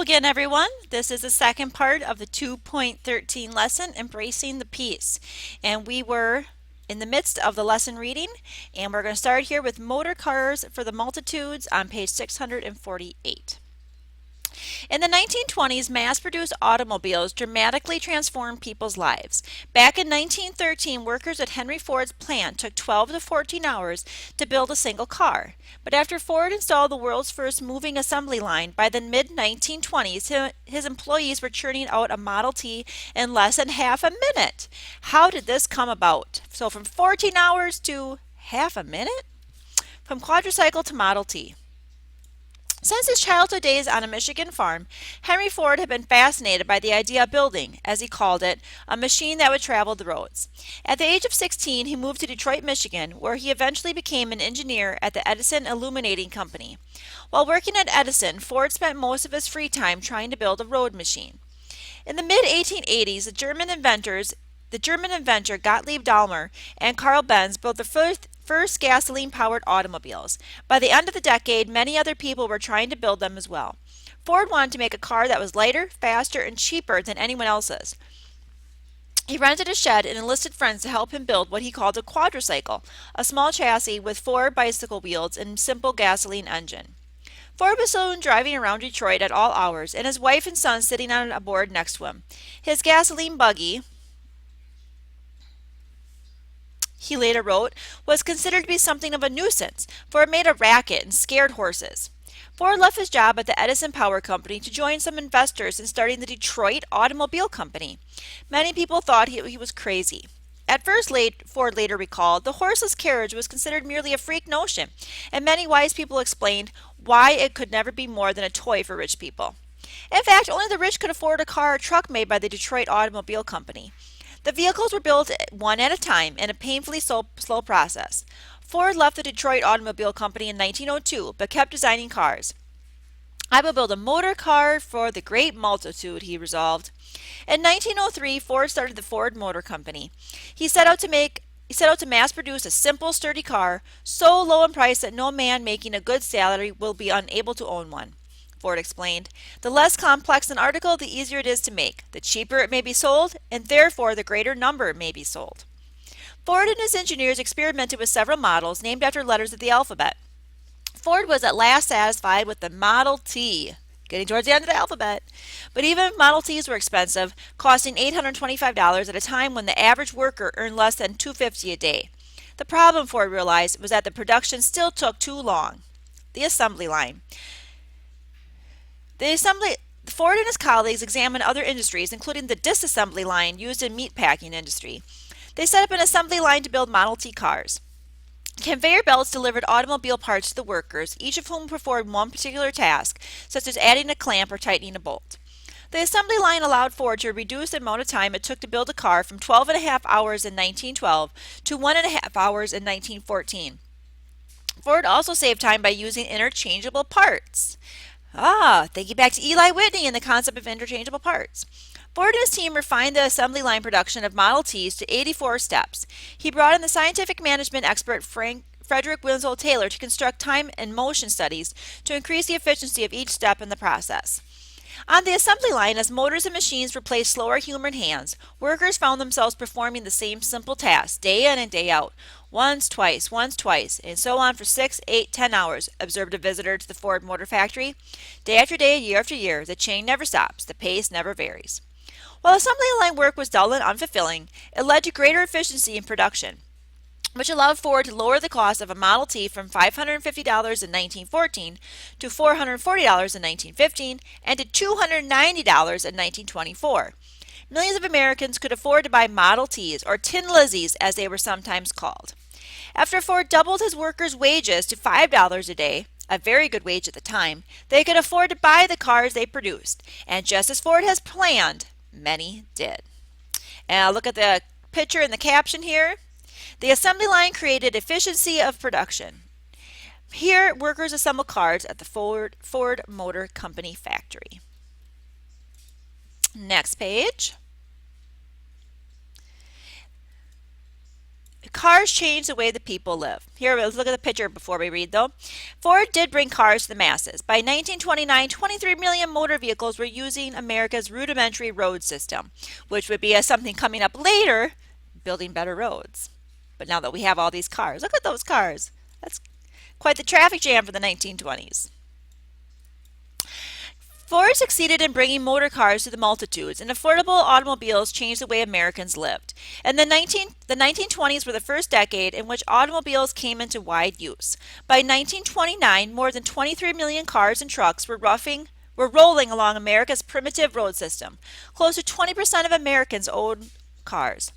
again, everyone. This is the second part of the 2.13 lesson, Embracing the Peace. And we were in the midst of the lesson reading, and we're going to start here with Motor Cars for the Multitudes on page 648. In the 1920s, mass-produced automobiles dramatically transformed people's lives. Back in 1913, workers at Henry Ford's plant took 12 to 14 hours to build a single car. But after Ford installed the world's first moving assembly line, by the mid-1920s, his employees were churning out a Model T in less than half a minute. How did this come about? So from 14 hours to half a minute? From quadricycle to Model T. Since his childhood days on a Michigan farm, Henry Ford had been fascinated by the idea of building, as he called it, a machine that would travel the roads. At the age of 16, he moved to Detroit, Michigan, where he eventually became an engineer at the Edison Illuminating Company. While working at Edison, Ford spent most of his free time trying to build a road machine. In the mid-1880s, the German inventor Gottlieb Daimler and Carl Benz built the first gasoline-powered automobiles. By the end of the decade, many other people were trying to build them as well. Ford wanted to make a car that was lighter, faster, and cheaper than anyone else's. He rented a shed and enlisted friends to help him build what he called a quadricycle, a small chassis with 4 bicycle wheels and simple gasoline engine. Ford was soon driving around Detroit at all hours, and his wife and son sitting on a board next to him. His gasoline buggy, he later wrote, was considered to be something of a nuisance, for it made a racket and scared horses. Ford left his job at the Edison Power Company to join some investors in starting the Detroit Automobile Company. Many people thought he was crazy. At first, Ford later recalled, the horseless carriage was considered merely a freak notion, and many wise people explained why it could never be more than a toy for rich people. In fact, only the rich could afford a car or truck made by the Detroit Automobile Company. The vehicles were built one at a time in a painfully slow process. Ford left the Detroit Automobile Company in 1902, but kept designing cars. I will build a motor car for the great multitude, he resolved. In 1903, Ford started the Ford Motor Company. He set out to mass produce a simple, sturdy car, so low in price that no man making a good salary will be unable to own one. Ford explained, the less complex an article, the easier it is to make, the cheaper it may be sold, and therefore the greater number may be sold. Ford and his engineers experimented with several models named after letters of the alphabet. Ford was at last satisfied with the Model T, getting towards the end of the alphabet. But even Model Ts were expensive, costing $825 at a time when the average worker earned less than $250 a day. The problem, Ford realized, was that the production still took too long. The assembly line. Ford and his colleagues examined other industries, including the disassembly line used in meatpacking industry. They set up an assembly line to build Model T cars. Conveyor belts delivered automobile parts to the workers, each of whom performed one particular task, such as adding a clamp or tightening a bolt. The assembly line allowed Ford to reduce the amount of time it took to build a car from 12.5 hours in 1912 to 1.5 hours in 1914. Ford also saved time by using interchangeable parts. Thinking back to Eli Whitney and the concept of interchangeable parts. Ford and his team refined the assembly line production of Model Ts to 84 steps. He brought in the scientific management expert Frederick Winslow Taylor to construct time and motion studies to increase the efficiency of each step in the process. On the assembly line, as motors and machines replaced slower human hands, workers found themselves performing the same simple tasks day in and day out. Once, twice, and so on for 6, 8, 10 hours, observed a visitor to the Ford Motor Factory. Day after day, year after year, the chain never stops, the pace never varies. While assembly line work was dull and unfulfilling, it led to greater efficiency in production, which allowed Ford to lower the cost of a Model T from $550 in 1914 to $440 in 1915 and to $290 in 1924. Millions of Americans could afford to buy Model Ts, or Tin Lizzies as they were sometimes called. After Ford doubled his workers' wages to $5 a day, a very good wage at the time, they could afford to buy the cars they produced. And just as Ford has planned, many did. And look at the picture in the caption here. The assembly line created efficiency of production. Here, workers assemble cars at the Ford Motor Company factory. Next page. Cars change the way the people live. Here, let's look at the picture before we read, though. Ford did bring cars to the masses. By 1929, 23 million motor vehicles were using America's rudimentary road system, which would be as something coming up later, building better roads. But now that we have all these cars, look at those cars. That's quite the traffic jam for the 1920s. Ford succeeded in bringing motor cars to the multitudes, and affordable automobiles changed the way Americans lived. And the 1920s were the first decade in which automobiles came into wide use. By 1929, more than 23 million cars and trucks were rolling along America's primitive road system. Close to 20% of Americans owned cars.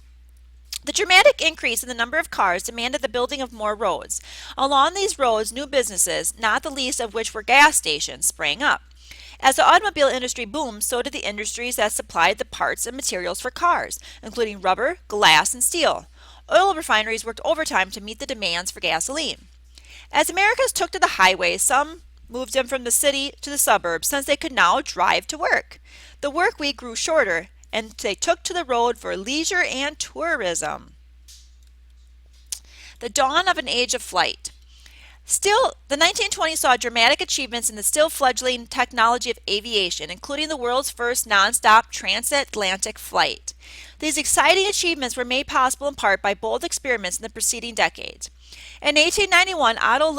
The dramatic increase in the number of cars demanded the building of more roads. Along these roads, new businesses, not the least of which were gas stations, sprang up. As the automobile industry boomed, so did the industries that supplied the parts and materials for cars, including rubber, glass, and steel. Oil refineries worked overtime to meet the demands for gasoline. As Americans took to the highways, some moved in from the city to the suburbs since they could now drive to work. The work week grew shorter, and they took to the road for leisure and tourism. The dawn of an age of flight. Still, the 1920s saw dramatic achievements in the still fledgling technology of aviation, including the world's first nonstop transatlantic flight. These exciting achievements were made possible in part by bold experiments in the preceding decades. In 1891, Otto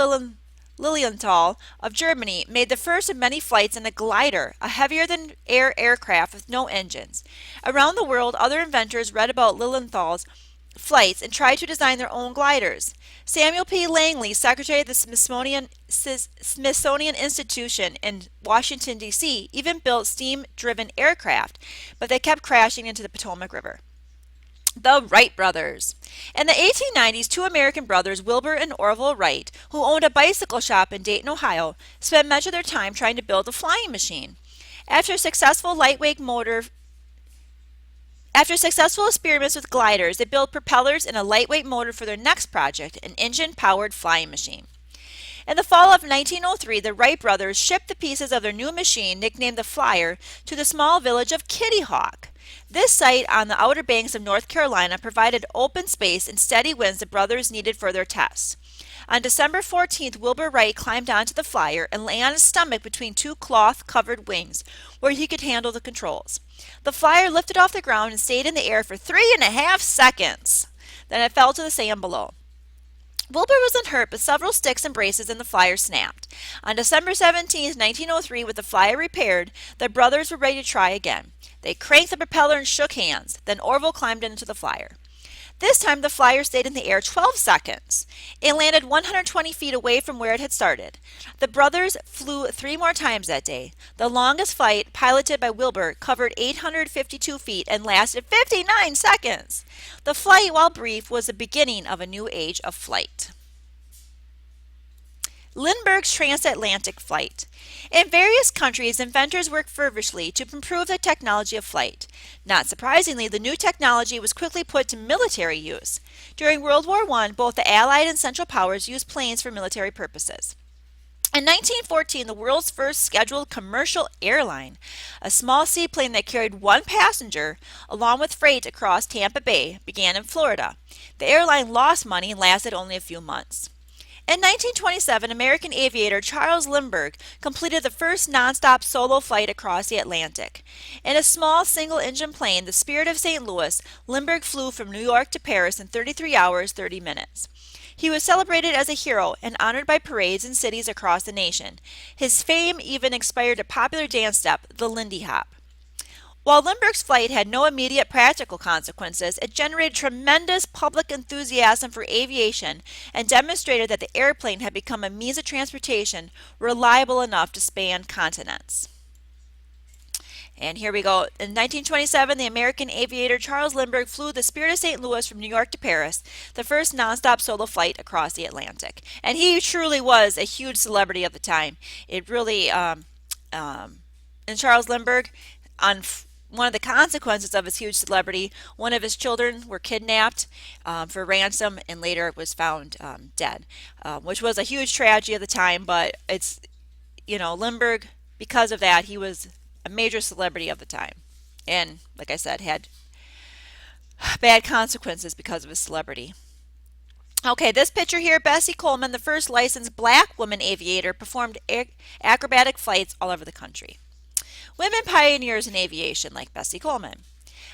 Lilienthal of Germany made the first of many flights in a glider, a heavier-than-air aircraft with no engines. Around the world, other inventors read about Lilienthal's flights and tried to design their own gliders. Samuel P. Langley, secretary of the Smithsonian Institution in Washington, D.C., even built steam-driven aircraft, but they kept crashing into the Potomac River. The Wright brothers. In the 1890s, two American brothers, Wilbur and Orville Wright, who owned a bicycle shop in Dayton, Ohio, spent much of their time trying to build a flying machine. After successful experiments with gliders, they built propellers and a lightweight motor for their next project, an engine-powered flying machine. In the fall of 1903, the Wright brothers shipped the pieces of their new machine, nicknamed the Flyer, to the small village of Kitty Hawk. This site on the Outer Banks of North Carolina provided open space and steady winds the brothers needed for their tests. On December 14th, Wilbur Wright climbed onto the Flyer and lay on his stomach between two cloth-covered wings, where he could handle the controls. The Flyer lifted off the ground and stayed in the air for 3.5 seconds. Then it fell to the sand below. Wilbur wasn't hurt, but several sticks and braces in the Flyer snapped. On December 17, 1903, with the Flyer repaired, the brothers were ready to try again. They cranked the propeller and shook hands. Then Orville climbed into the Flyer. This time the Flyer stayed in the air 12 seconds. It landed 120 feet away from where it had started. The brothers flew 3 more times that day. The longest flight, piloted by Wilbur, covered 852 feet and lasted 59 seconds. The flight, while brief, was the beginning of a new age of flight. Lindbergh's transatlantic flight. In various countries, inventors worked feverishly to improve the technology of flight. Not surprisingly, the new technology was quickly put to military use. During World War I, both the Allied and Central Powers used planes for military purposes. In 1914, the world's first scheduled commercial airline, a small seaplane that carried one passenger along with freight across Tampa Bay, began in Florida. The airline lost money and lasted only a few months. In 1927, American aviator Charles Lindbergh completed the first nonstop solo flight across the Atlantic. In a small single-engine plane, the Spirit of St. Louis, Lindbergh flew from New York to Paris in 33 hours, 30 minutes. He was celebrated as a hero and honored by parades in cities across the nation. His fame even inspired a popular dance step, the Lindy Hop. While Lindbergh's flight had no immediate practical consequences, it generated tremendous public enthusiasm for aviation and demonstrated that the airplane had become a means of transportation reliable enough to span continents. And here we go. In 1927, the American aviator Charles Lindbergh flew the Spirit of St. Louis from New York to Paris, the first nonstop solo flight across the Atlantic. And he truly was a huge celebrity of the time. It really, and Charles Lindbergh, one of the consequences of his huge celebrity, one of his children were kidnapped for ransom and later was found dead, which was a huge tragedy at the time, but it's, Lindbergh, because of that, he was a major celebrity of the time. And like I said, had bad consequences because of his celebrity. Okay, this picture here, Bessie Coleman, the first licensed black woman aviator, performed acrobatic flights all over the country. Women pioneers in aviation like Bessie Coleman.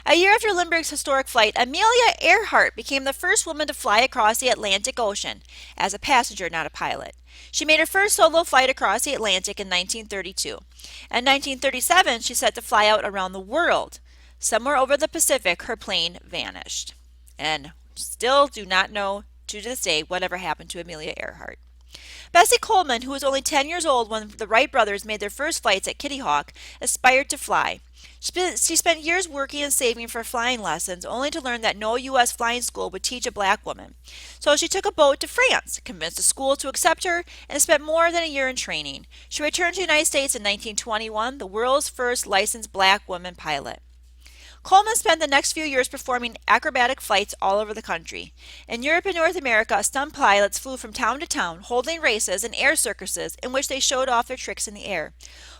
A year after Lindbergh's historic flight, Amelia Earhart became the first woman to fly across the Atlantic Ocean as a passenger, not a pilot. She made her first solo flight across the Atlantic in 1932. In 1937, she set to fly out around the world. Somewhere over the Pacific, her plane vanished. And still do not know to this day whatever happened to Amelia Earhart. Bessie Coleman, who was only 10 years old when the Wright brothers made their first flights at Kitty Hawk, aspired to fly. She spent years working and saving for flying lessons, only to learn that no U.S. flying school would teach a black woman. So she took a boat to France, convinced a school to accept her, and spent more than a year in training. She returned to the United States in 1921, the world's first licensed black woman pilot. Coleman spent the next few years performing acrobatic flights all over the country. In Europe and North America, stunt pilots flew from town to town, holding races and air circuses in which they showed off their tricks in the air.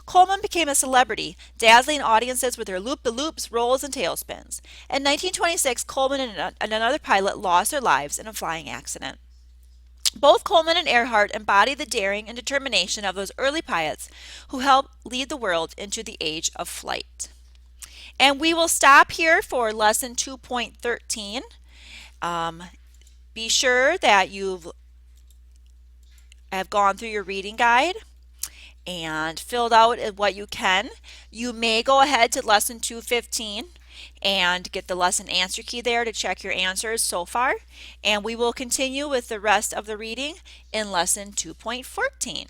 Coleman became a celebrity, dazzling audiences with her loop-the-loops, rolls, and tailspins. In 1926, Coleman and another pilot lost their lives in a flying accident. Both Coleman and Earhart embody the daring and determination of those early pilots who helped lead the world into the age of flight. And we will stop here for lesson 2.13. Be sure that you have gone through your reading guide and filled out what you can. You may go ahead to lesson 2.15 and get the lesson answer key there to check your answers so far. And we will continue with the rest of the reading in lesson 2.14.